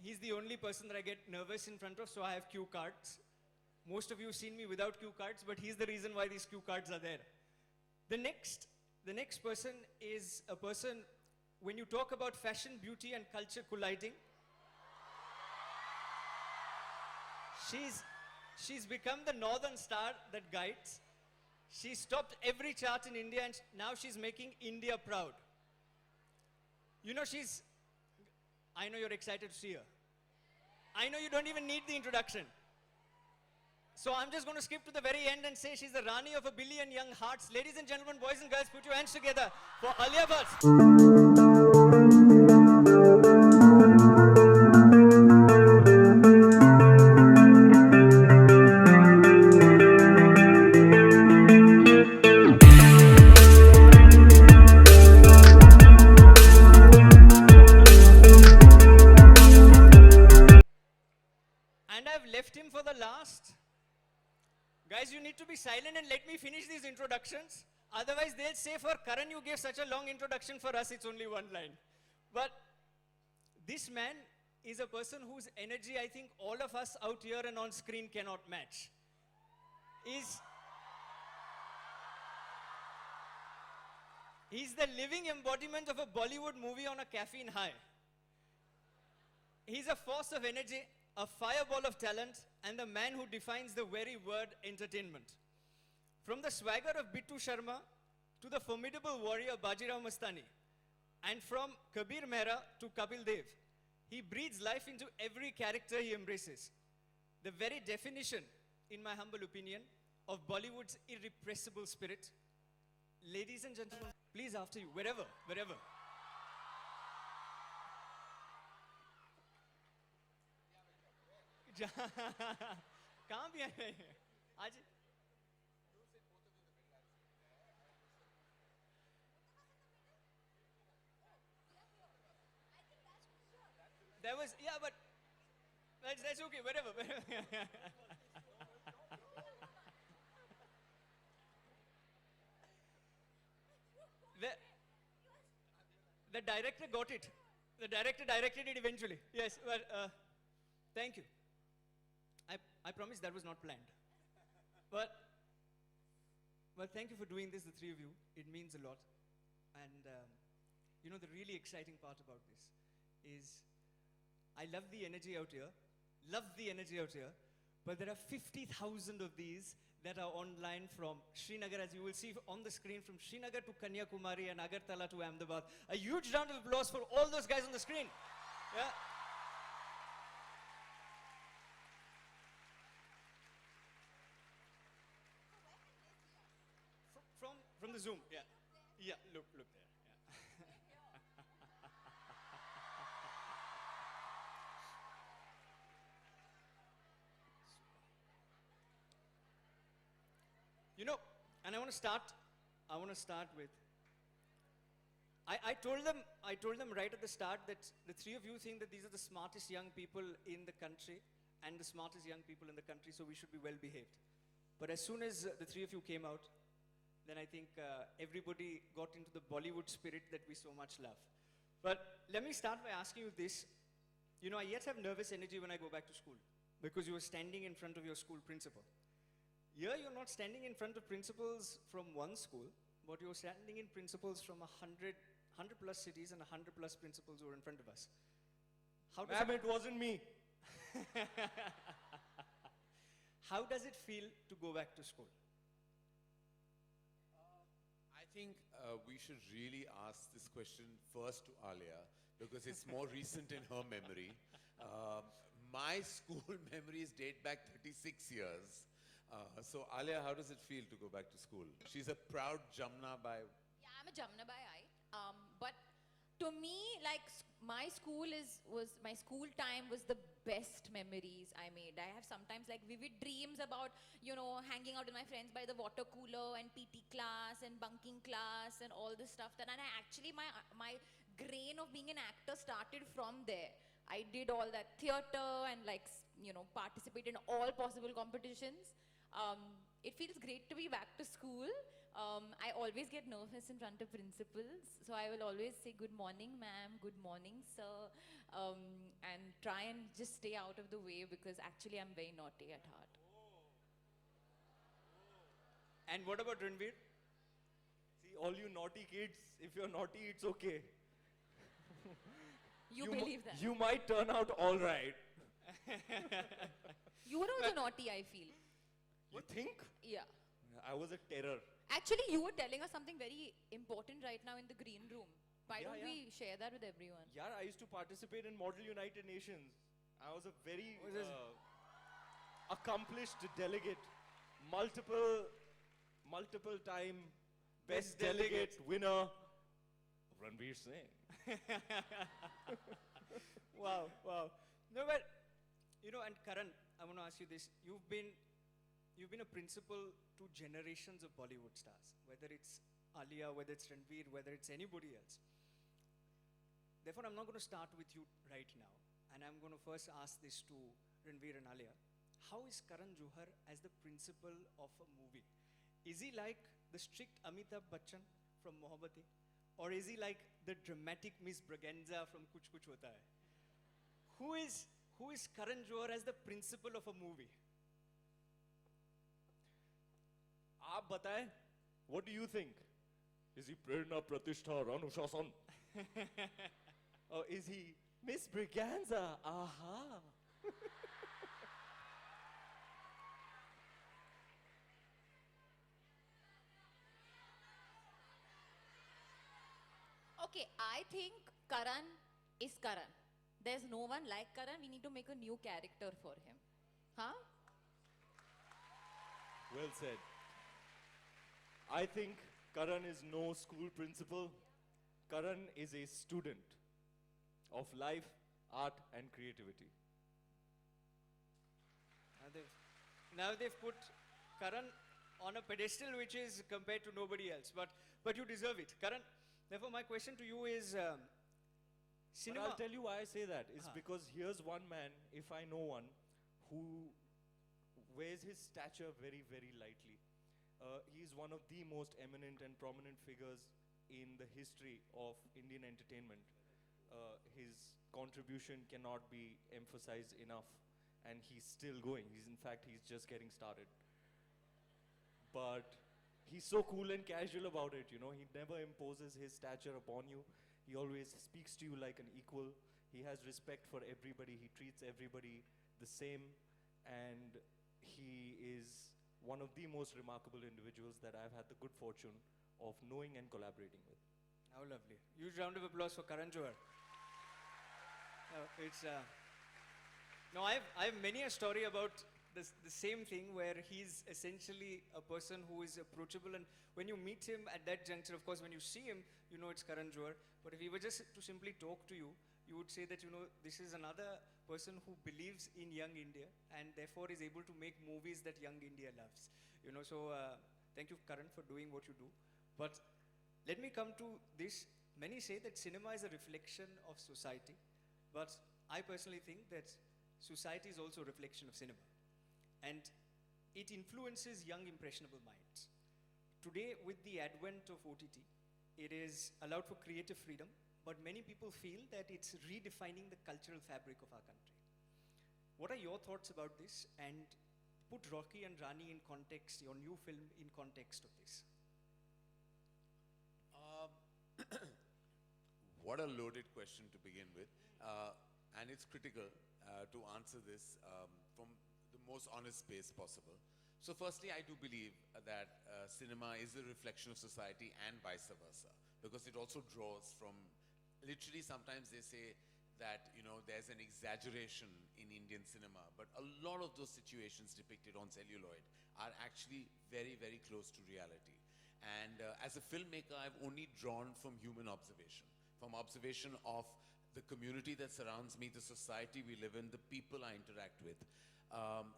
he's the only person that I get nervous in front of, so I have cue cards. Most of you have seen me without cue cards, but he's the reason why these cue cards are there. The next person is a person, when you talk about fashion, beauty, and culture colliding, she's become the northern star that guides. She stopped every chart in India, and now she's making India proud. You know, I know you're excited to see her. I know you don't even need the introduction. So I'm just going to skip to the very end and say she's the Rani of a billion young hearts. Ladies and gentlemen, boys and girls, put your hands together for Alia Bhatt. And I've left him for the last. Guys, you need to be silent and let me finish these introductions. Otherwise, they'll say, for Karan, you gave such a long introduction. For us, it's only one line. But this man is a person whose energy I think all of us out here and on screen cannot match. He's the living embodiment of a Bollywood movie on a caffeine high. He's a force of energy, a fireball of talent, and the man who defines the very word entertainment. From the swagger of Bittu Sharma to the formidable warrior Bajirao Mastani, and from Kabir Mehra to Kapil Dev, he breathes life into every character he embraces. The very definition, in my humble opinion, of Bollywood's irrepressible spirit. Ladies and gentlemen, please after you, wherever. कहाँ भी आए आज That was, yeah, but that's okay, whatever. The director got it. The director directed it eventually. Yes, but thank you. I promise that was not planned. But thank you for doing this, the three of you. It means a lot. And you know, the really exciting part about this is I love the energy out here. But there are 50,000 of these that are online from Srinagar, as you will see on the screen, from Srinagar to Kanyakumari and Agartala to Ahmedabad. A huge round of applause for all those guys on the screen. Yeah. From the Zoom, yeah. Yeah, look there. Yeah. You know, and I want to start with, I told them right at the start that the three of you think that these are the smartest young people in the country and the smartest young people in the country, so we should be well behaved. But as soon as the three of you came out, then I think everybody got into the Bollywood spirit that we so much love. But let me start by asking you this. You know, I yet have nervous energy when I go back to school because you are standing in front of your school principal. Here you're not standing in front of principals from one school, but you're standing in principals from 100 plus cities and 100 plus principals who are in front of us. Ma'am, it wasn't me. How does it feel to go back to school? I think we should really ask this question first to Alia because it's more recent in her memory. My school memories date back 36 years. So Alia, how does it feel to go back to school? She's a proud Jamna Bai. Yeah, I'm a Jamna Bai. But to me, like my school time was the best memories I made. I have sometimes like vivid dreams about, you know, hanging out with my friends by the water cooler and PT class and bunking class and all this stuff. And I actually, my grain of being an actor started from there. I did all that theater and like, you know, participate in all possible competitions. It feels great to be back to school, I always get nervous in front of principals, so I will always say good morning, ma'am, good morning, sir, and try and just stay out of the way because actually I'm very naughty at heart. And what about Ranveer? See, all you naughty kids, if you're naughty, it's okay. You mi- believe that? You might turn out all right. You were also naughty, I feel. You think? Yeah. I was a terror. Actually, you were telling us something very important right now in the green room. Why Yeah, don't yeah. we share that with everyone? Yeah, I used to participate in Model United Nations. I was a very What is this? accomplished delegate, multiple time best delegate winner, Ranveer Singh. Wow, wow. No, but and Karan, I want to ask you this: you've been a principal to generations of Bollywood stars, whether it's Alia, whether it's Ranveer, whether it's anybody else. Therefore, I'm not going to start with you right now, and I'm going to first ask this to Ranveer and Alia. How is Karan Johar as the principal of a movie? Is he like the strict Amitabh Bachchan from Mohabbati? Or is he like the dramatic Miss Braganza from Kuch Kuch Hota Hai? Who is Karan Johar as the principal of a movie? आप बताएं, what do you think? Is he Prerna Pratishtha Ranushasana? Or is he Miss Braganza? Aha! Okay, I think Karan is Karan. There's no one like Karan. We need to make a new character for him. Huh? Well said. I think Karan is no school principal. Karan is a student of life, art, and creativity. Now they've put Karan on a pedestal which is compared to nobody else. But you deserve it. Karan, therefore my question to you is But cinema. I'll tell you why I say that. It's Huh. because here's one man, if I know one, who wears his stature very, very lightly. He's one of the most eminent and prominent figures in the history of Indian entertainment. His contribution cannot be emphasized enough, and he's still going. He's just getting started. But he's so cool and casual about it, He never imposes his stature upon you. He always speaks to you like an equal. He has respect for everybody. He treats everybody the same. And he is one of the most remarkable individuals that I've had the good fortune of knowing and collaborating with. How lovely. Huge round of applause for Karan Johar. No, I have many a story about the same thing where he's essentially a person who is approachable, and when you meet him at that juncture, of course, when you see him, you know it's Karan Johar. But if he were just to simply talk to you, you would say that this is another person who believes in young India and therefore is able to make movies that young India loves. So thank you, Karan, for doing what you do. But let me come to this. Many say that cinema is a reflection of society, but I personally think that society is also a reflection of cinema. And it influences young, impressionable minds. Today, with the advent of OTT, it is allowed for creative freedom, but many people feel that it's redefining the cultural fabric of our country. What are your thoughts about this? And put Rocky and Rani in context, your new film in context of this. What a loaded question to begin with. And it's critical to answer this from the most honest space possible. So firstly, I do believe that cinema is a reflection of society and vice versa, because it also draws from, literally sometimes they say that, there's an exaggeration in Indian cinema, but a lot of those situations depicted on celluloid are actually very, very close to reality. And as a filmmaker, I've only drawn from human observation, from observation of the community that surrounds me, the society we live in, the people I interact with.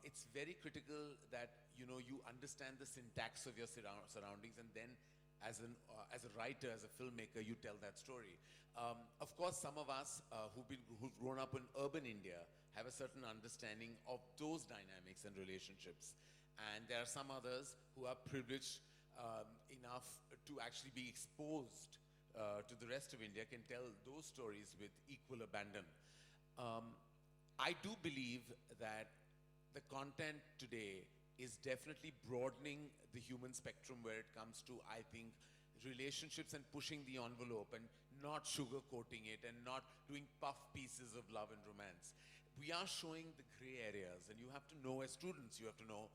It's very critical that you understand the syntax of your surroundings, and then as a writer, as a filmmaker, you tell that story. Of course, some of us who've grown up in urban India have a certain understanding of those dynamics and relationships, and there are some others who are privileged enough to actually be exposed to the rest of India can tell those stories with equal abandon. I do believe that the content today is definitely broadening the human spectrum where it comes to, I think, relationships and pushing the envelope and not sugarcoating it and not doing puff pieces of love and romance. We are showing the gray areas, and you have to know, as students, you have to know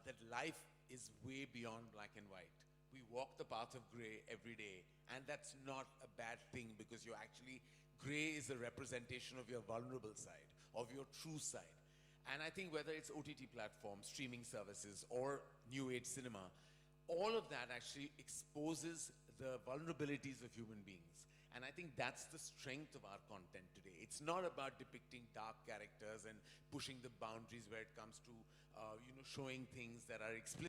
that life is way beyond black and white. We walk the path of gray every day, and that's not a bad thing, because you're actually, gray is a representation of your vulnerable side, of your true side. And I think whether it's OTT platforms, streaming services, or new age cinema, all of that actually exposes the vulnerabilities of human beings. And I think that's the strength of our content today. It's not about depicting dark characters and pushing the boundaries where it comes to, showing things that are explicit.